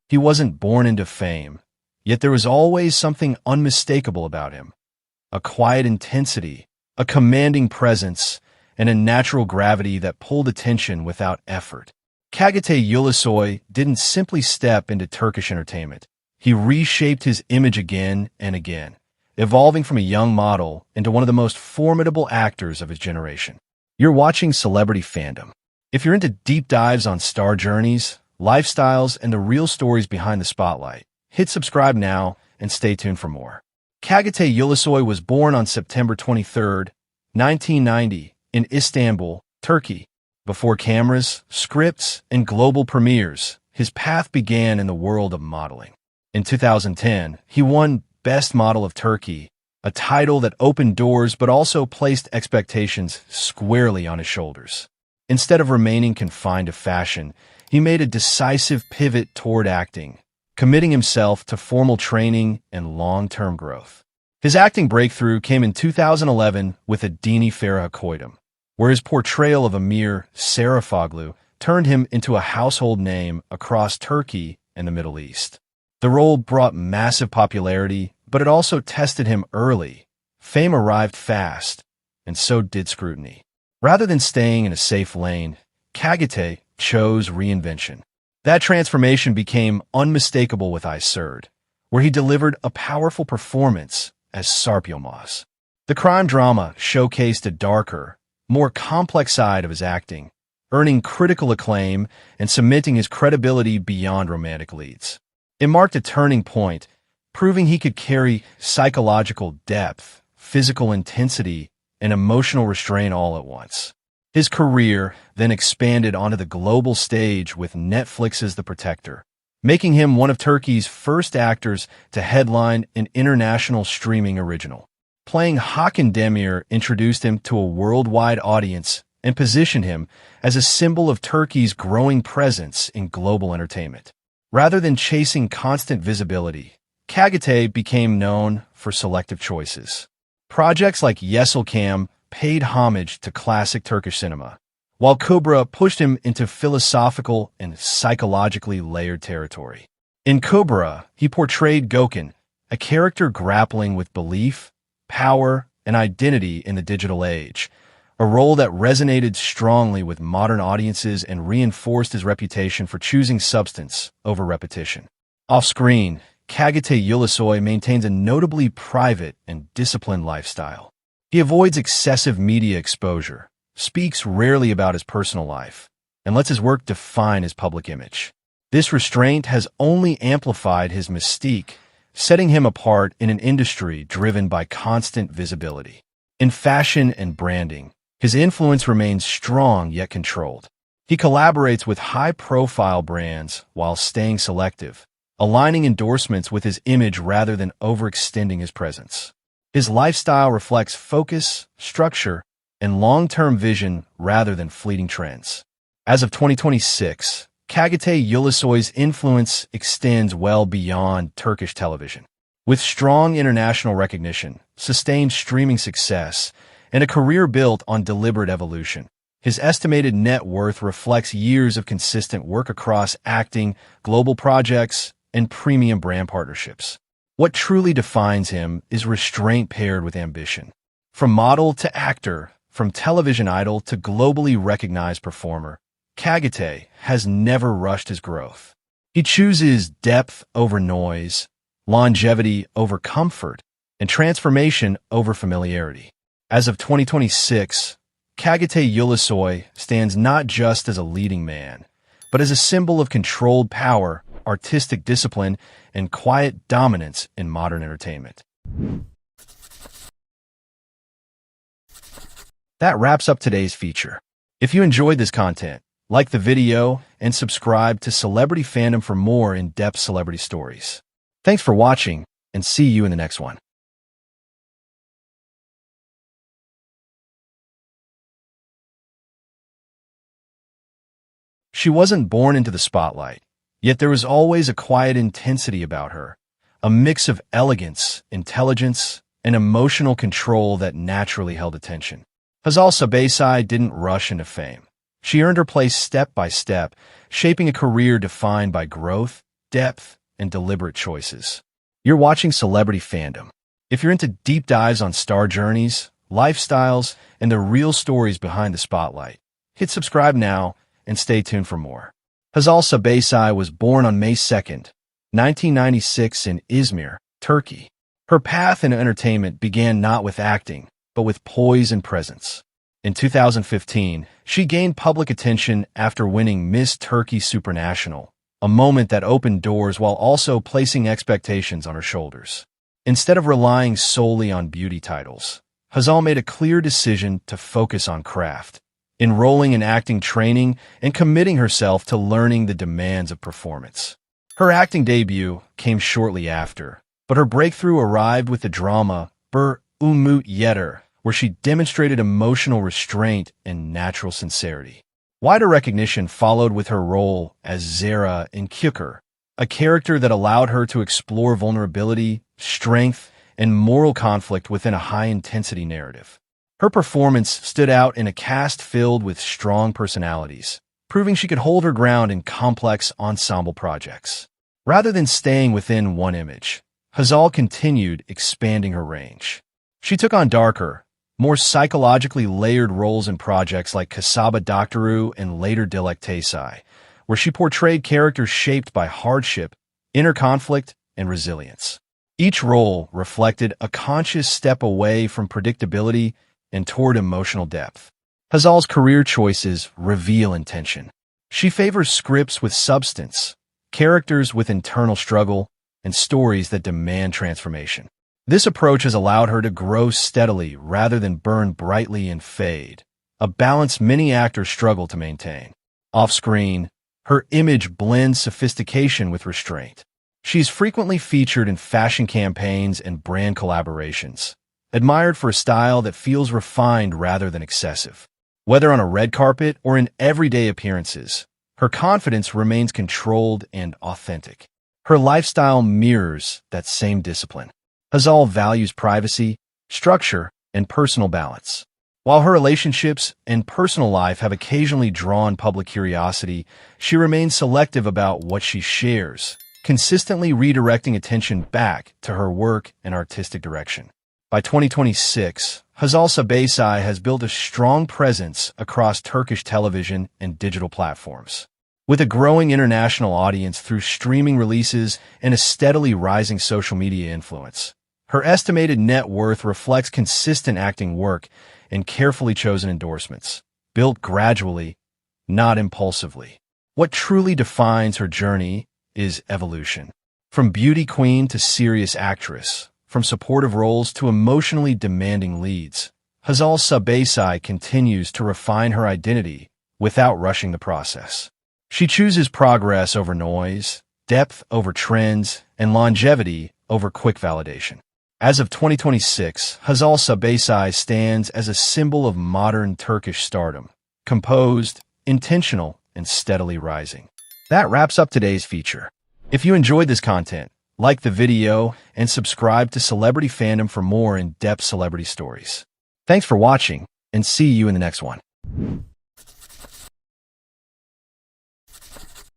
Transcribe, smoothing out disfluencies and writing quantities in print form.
He wasn't born into fame, yet there was always something unmistakable about him. A quiet intensity, a commanding presence, and a natural gravity that pulled attention without effort. Çağatay Ulusoy didn't simply step into Turkish entertainment. He reshaped his image again and again, evolving from a young model into one of the most formidable actors of his generation. You're watching Celebrity Fandom. If you're into deep dives on star journeys, lifestyles, and the real stories behind the spotlight, hit subscribe now and stay tuned for more. Çağatay Ulusoy was born on September 23, 1990, in Istanbul, Turkey. Before cameras, scripts, and global premieres, his path began in the world of modeling. In 2010, he won Best Model of Turkey, a title that opened doors but also placed expectations squarely on his shoulders. Instead of remaining confined to fashion, he made a decisive pivot toward acting, committing himself to formal training and long-term growth. His acting breakthrough came in 2011 with Adini Farah Koydum, where his portrayal of Amir Sarafoglu turned him into a household name across Turkey and the Middle East. The role brought massive popularity, but it also tested him early. Fame arrived fast, and so did scrutiny. Rather than staying in a safe lane, Çağatay chose reinvention. That transformation became unmistakable with Iserd, where he delivered a powerful performance as Sarp Yılmaz. The crime drama showcased a darker, more complex side of his acting, earning critical acclaim and cementing his credibility beyond romantic leads. It marked a turning point, proving he could carry psychological depth, physical intensity, and emotional restraint all at once. His career then expanded onto the global stage with Netflix's The Protector, making him one of Turkey's first actors to headline an international streaming original. Playing Hakan Demir introduced him to a worldwide audience and positioned him as a symbol of Turkey's growing presence in global entertainment. Rather than chasing constant visibility, Çağatay became known for selective choices. Projects like Yeşilçam paid homage to classic Turkish cinema, while Kubra pushed him into philosophical and psychologically layered territory. In Kubra, he portrayed Gökhan, a character grappling with belief, power, and identity in the digital age, a role that resonated strongly with modern audiences and reinforced his reputation for choosing substance over repetition. Off-screen, Çağatay Ulusoy maintains a notably private and disciplined lifestyle. He avoids excessive media exposure, speaks rarely about his personal life, and lets his work define his public image. This restraint has only amplified his mystique, setting him apart in an industry driven by constant visibility. In fashion and branding, his influence remains strong yet controlled. He collaborates with high-profile brands while staying selective, aligning endorsements with his image rather than overextending his presence. His lifestyle reflects focus, structure, and long-term vision rather than fleeting trends. As of 2026, Çağatay Ulusoy's influence extends well beyond Turkish television. With strong international recognition, sustained streaming success, and a career built on deliberate evolution, his estimated net worth reflects years of consistent work across acting, global projects, and premium brand partnerships. What truly defines him is restraint paired with ambition. From model to actor, from television idol to globally recognized performer, Çağatay has never rushed his growth. He chooses depth over noise, longevity over comfort, and transformation over familiarity. As of 2026, Çağatay Ulusoy stands not just as a leading man, but as a symbol of controlled power, artistic discipline, and quiet dominance in modern entertainment. That wraps up today's feature. If you enjoyed this content, like the video and subscribe to Celebrity Fandom for more in-depth celebrity stories. Thanks for watching, and see you in the next one. She wasn't born into the spotlight, yet there was always a quiet intensity about her, a mix of elegance, intelligence, and emotional control that naturally held attention. Hazal Subaşı didn't rush into fame. She earned her place step by step, shaping a career defined by growth, depth, and deliberate choices. You're watching Celebrity Fandom. If you're into deep dives on star journeys, lifestyles, and the real stories behind the spotlight, hit subscribe now and stay tuned for more. Hazal Subaşı was born on May 2nd, 1996 in Izmir, Turkey. Her path in entertainment began not with acting, but with poise and presence. In 2015, she gained public attention after winning Miss Turkey Supranational, a moment that opened doors while also placing expectations on her shoulders. Instead of relying solely on beauty titles, Hazal made a clear decision to focus on craft, enrolling in acting training and committing herself to learning the demands of performance. Her acting debut came shortly after, but her breakthrough arrived with the drama Bir Umut Yeter, where she demonstrated emotional restraint and natural sincerity. Wider recognition followed with her role as Zara in Kükür, a character that allowed her to explore vulnerability, strength, and moral conflict within a high-intensity narrative. Her performance stood out in a cast filled with strong personalities, proving she could hold her ground in complex ensemble projects. Rather than staying within one image, Hazal continued expanding her range. She took on darker, more psychologically layered roles in projects like Kasaba Doktoru and later Dilek Taysai, where she portrayed characters shaped by hardship, inner conflict, and resilience. Each role reflected a conscious step away from predictability and toward emotional depth. Hazal's career choices reveal intention. She favors scripts with substance, characters with internal struggle, and stories that demand transformation. This approach has allowed her to grow steadily rather than burn brightly and fade, a balance many actors struggle to maintain. Off-screen, her image blends sophistication with restraint. She's frequently featured in fashion campaigns and brand collaborations, admired for a style that feels refined rather than excessive. Whether on a red carpet or in everyday appearances, her confidence remains controlled and authentic. Her lifestyle mirrors that same discipline. Hazal values privacy, structure, and personal balance. While her relationships and personal life have occasionally drawn public curiosity, she remains selective about what she shares, consistently redirecting attention back to her work and artistic direction. By 2026, Hazal Subaşı has built a strong presence across Turkish television and digital platforms. With a growing international audience through streaming releases and a steadily rising social media influence, her estimated net worth reflects consistent acting work and carefully chosen endorsements, built gradually, not impulsively. What truly defines her journey is evolution. From beauty queen to serious actress, from supportive roles to emotionally demanding leads, Hazal Subaşı continues to refine her identity without rushing the process. She chooses progress over noise, depth over trends, and longevity over quick validation. As of 2026, Hazal Subaşı stands as a symbol of modern Turkish stardom, composed, intentional, and steadily rising. That wraps up today's feature. If you enjoyed this content, like the video and subscribe to Celebrity Fandom for more in-depth celebrity stories. Thanks for watching, and see you in the next one.